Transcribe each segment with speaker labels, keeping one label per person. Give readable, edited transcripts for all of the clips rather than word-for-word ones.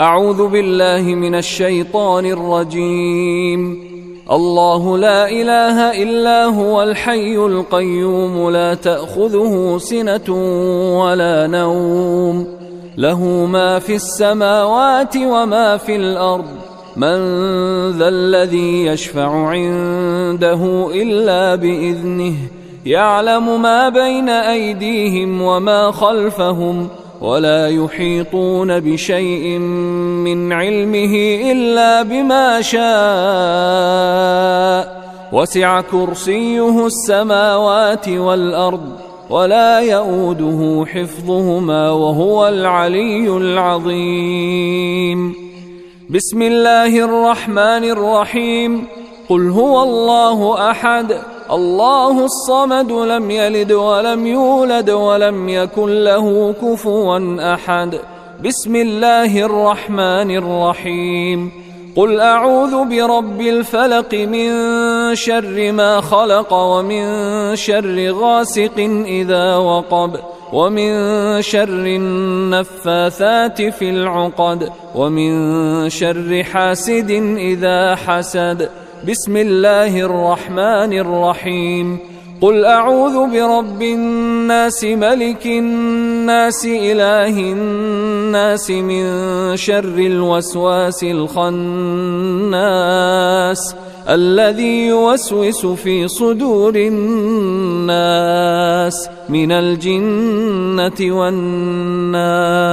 Speaker 1: أعوذ بالله من الشيطان الرجيم. الله لا إله إلا هو الحي القيوم لا تأخذه سنة ولا نوم له ما في السماوات وما في الأرض من ذا الذي يشفع عنده إلا بإذنه يعلم ما بين أيديهم وما خلفهم ولا يحيطون بشيء من علمه إلا بما شاء وسع كرسيه السماوات والأرض ولا يؤوده حفظهما وهو العلي العظيم. بسم الله الرحمن الرحيم. قل هو الله أحد الله الصمد لم يلد ولم يولد ولم يكن له كفوا أحد. بسم الله الرحمن الرحيم. قل أعوذ برب الفلق من شر ما خلق ومن شر غاسق إذا وقب ومن شر النفاثات في العقد ومن شر حاسد إذا حسد. بسم الله الرحمن الرحيم. قل أعوذ برب الناس ملك الناس إله الناس من شر الوسواس الخناس الذي يوسوس في صدور الناس من الجنة والناس.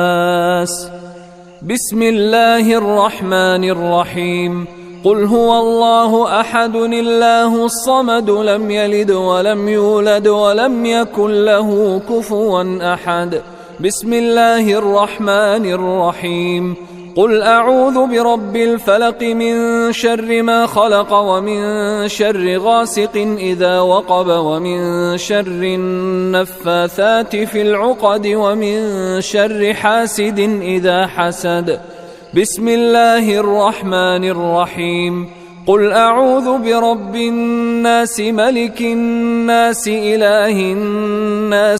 Speaker 1: بسم الله الرحمن الرحيم. قل هو الله أحد الله الصمد لم يلد ولم يولد ولم يكن له كفوا أحد. بسم الله الرحمن الرحيم. قل أعوذ برب الفلق من شر ما خلق ومن شر غاسق إذا وقب ومن شر النفاثات في العقد ومن شر حاسد إذا حسد. بسم الله الرحمن الرحيم. قل أعوذ برب الناس ملك الناس إله الناس